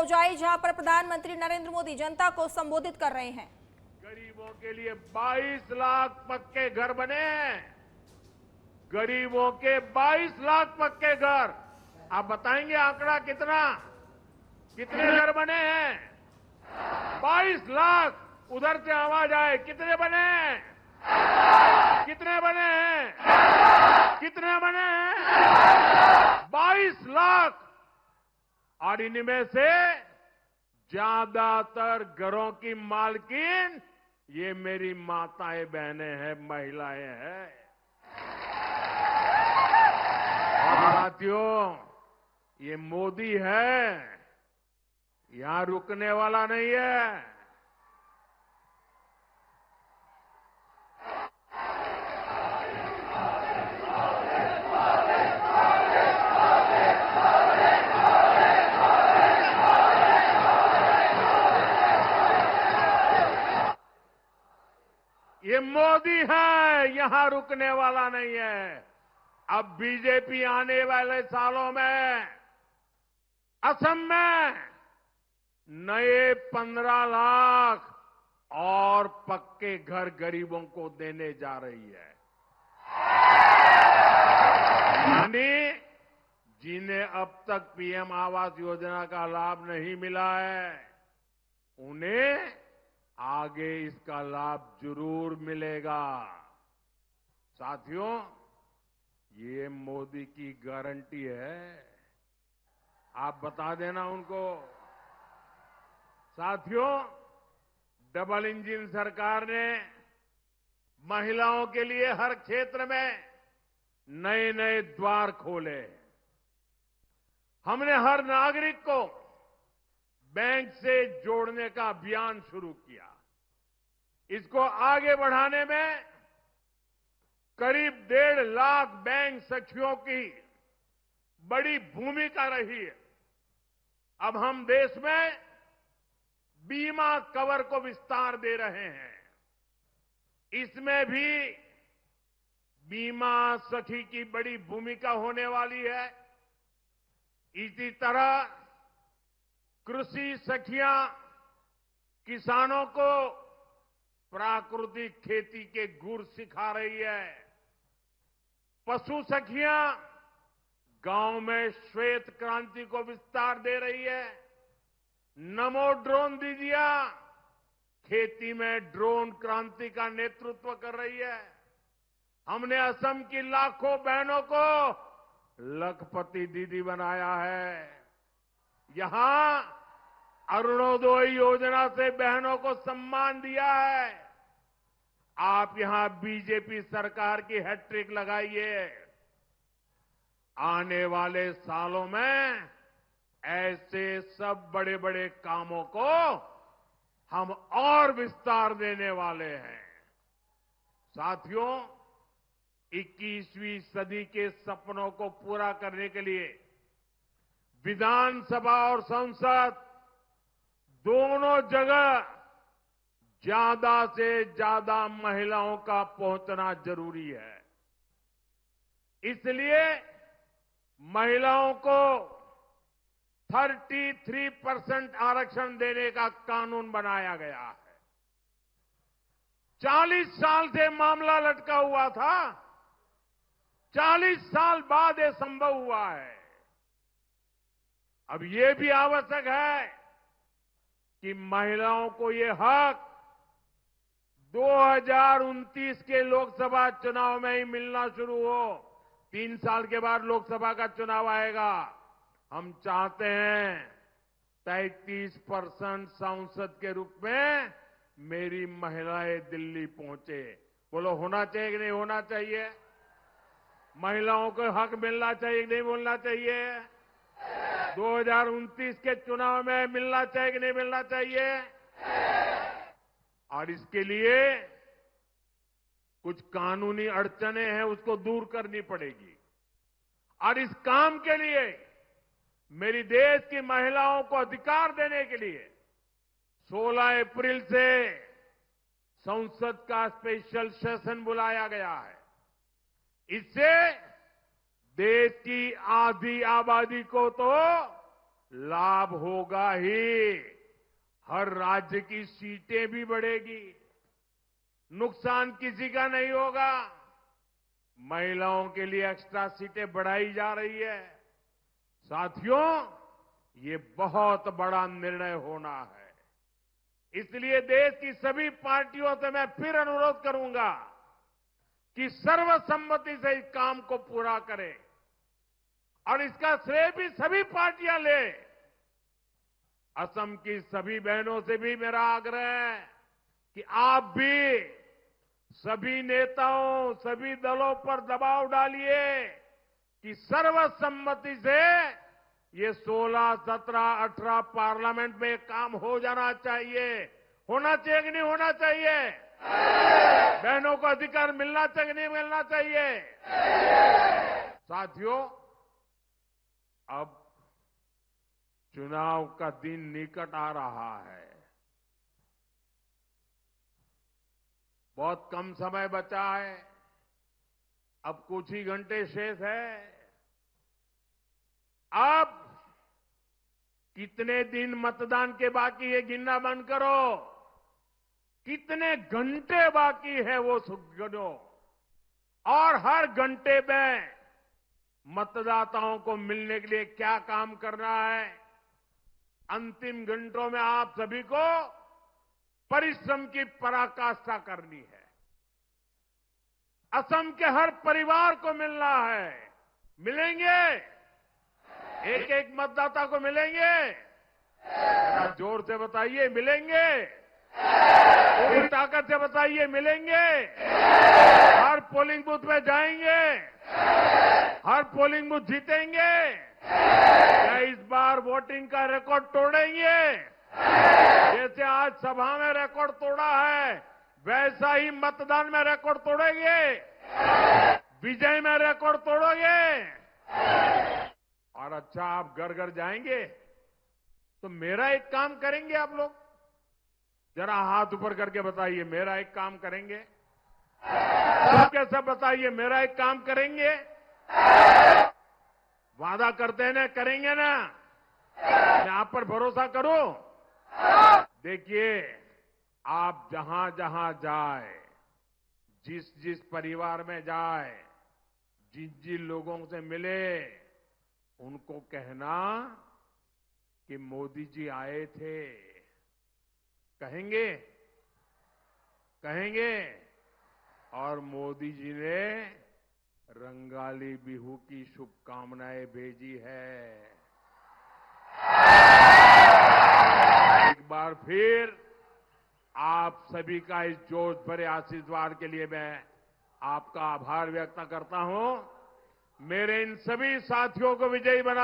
ओजाई, जहां पर प्रधानमंत्री नरेंद्र मोदी जनता को संबोधित कर रहे हैं। गरीबों के लिए 22 लाख पक्के घर बने हैं। गरीबों के 22 लाख पक्के घर। आप बताएंगे आंकड़ा कितने घर बने हैं? 22 लाख। उधर से आवाज आए, कितने बने हैं? कितने बने हैं? कितने बने हैं? 22 लाख। और इनमें से ज्यादातर घरों की मालकिन ये मेरी माताएं बहनें हैं, महिलाएं हैं। और साथियों, ये मोदी है, यहां रुकने वाला नहीं है। ये मोदी है, यहां रुकने वाला नहीं है। अब बीजेपी आने वाले सालों में असम में नए 15 लाख और पक्के घर गरीबों को देने जा रही है। यानी जिन्हें अब तक पीएम आवास योजना का लाभ नहीं मिला है, उन्हें आगे इसका लाभ जरूर मिलेगा। साथियों, ये मोदी की गारंटी है। आप बता देना उनको। साथियों, डबल इंजन सरकार ने महिलाओं के लिए हर क्षेत्र में नए नए द्वार खोले। हमने हर नागरिक को बैंक से जोड़ने का अभियान शुरू किया। इसको आगे बढ़ाने में करीब 1.5 लाख बैंक सखियों की बड़ी भूमिका रही है। अब हम देश में बीमा कवर को विस्तार दे रहे हैं। इसमें भी बीमा सखी की बड़ी भूमिका होने वाली है। इसी तरह कृषि सखियां किसानों को प्राकृतिक खेती के गुर सिखा रही है। पशु सखियां गांव में श्वेत क्रांति को विस्तार दे रही है। नमो ड्रोन दीदियां खेती में ड्रोन क्रांति का नेतृत्व कर रही है। हमने असम की लाखों बहनों को लखपति दीदी बनाया है। यहां अरुणोदय योजना से बहनों को सम्मान दिया है। आप यहां बीजेपी सरकार की हैट्रिक लगाइए। आने वाले सालों में ऐसे सब बड़े बड़े कामों को हम और विस्तार देने वाले हैं। साथियों, 21वीं सदी के सपनों को पूरा करने के लिए विधानसभा और संसद दोनों जगह ज्यादा से ज्यादा महिलाओं का पहुंचना जरूरी है। इसलिए महिलाओं को 33% आरक्षण देने का कानून बनाया गया है। 40 साल से मामला लटका हुआ था। 40 साल बाद ये संभव हुआ है। अब ये भी आवश्यक है कि महिलाओं को ये हक 2029 के लोकसभा चुनाव में ही मिलना शुरू हो। 3 साल के बाद लोकसभा का चुनाव आएगा। हम चाहते हैं 33% सांसद के रूप में मेरी महिलाएं दिल्ली पहुंचे। बोलो, होना चाहिए कि नहीं होना चाहिए? महिलाओं को हक मिलना चाहिए कि नहीं मिलना चाहिए? 2029 के चुनाव में मिलना चाहिए कि नहीं मिलना चाहिए? और इसके लिए कुछ कानूनी अड़चनें हैं, उसको दूर करनी पड़ेगी। और इस काम के लिए मेरी देश की महिलाओं को अधिकार देने के लिए 16 अप्रैल से संसद का स्पेशल सेशन बुलाया गया है। इससे देश की आधी आबादी को तो लाभ होगा ही, हर राज्य की सीटें भी बढ़ेगी, नुकसान किसी का नहीं होगा। महिलाओं के लिए एक्स्ट्रा सीटें बढ़ाई जा रही है। साथियों, ये बहुत बड़ा निर्णय होना है। इसलिए देश की सभी पार्टियों से मैं फिर अनुरोध करूंगा कि सर्वसम्मति से इस काम को पूरा करें और इसका श्रेय भी सभी पार्टियां ले। असम की सभी बहनों से भी मेरा आग्रह है कि आप भी सभी नेताओं, सभी दलों पर दबाव डालिए कि सर्वसम्मति से ये 16, 17, 18 पार्लियामेंट में काम हो जाना चाहिए। होना चाहिए कि नहीं होना चाहिए? बहनों को अधिकार मिलना चाहिए कि नहीं मिलना चाहिए? साथियों, अब चुनाव का दिन निकट आ रहा है। बहुत कम समय बचा है। अब कुछ ही घंटे शेष है। अब कितने दिन मतदान के बाकी है गिनना बंद करो। कितने घंटे बाकी है वो गिनो और हर घंटे में मतदाताओं को मिलने के लिए क्या काम करना है। अंतिम घंटों में आप सभी को परिश्रम की पराकाष्ठा करनी है। असम के हर परिवार को मिलना है। मिलेंगे? एक एक मतदाता को मिलेंगे? जरा जोर से बताइए, मिलेंगे? पूरी ताकत से बताइए, मिलेंगे? हर पोलिंग बूथ में जाएंगे? हर पोलिंग बूथ जीतेंगे? क्या इस बार वोटिंग का रिकॉर्ड तोड़ेंगे? जैसे आज सभा में रिकॉर्ड तोड़ा है, वैसा ही मतदान में रिकॉर्ड तोड़ेंगे? विजय में रिकॉर्ड तोड़ोगे? और अच्छा, आप घर घर जाएंगे तो मेरा एक काम करेंगे आप लोग? जरा हाथ ऊपर करके बताइए, मेरा एक काम करेंगे? सबके सब बताइए, मेरा एक काम करेंगे? वादा करते हैं ना, करेंगे ना? मैं आप पर भरोसा करूं? देखिए, आप जहां जहां जाए, जिस जिस परिवार में जाए, जिन जिन लोगों से मिले, उनको कहना कि मोदी जी आए थे। कहेंगे? कहेंगे? और मोदी जी ने रंगाली बिहू की शुभकामनाएं भेजी है। एक बार फिर आप सभी का इस जोश भरे आशीर्वाद के लिए मैं आपका आभार व्यक्त करता हूं। मेरे इन सभी साथियों को विजयी बना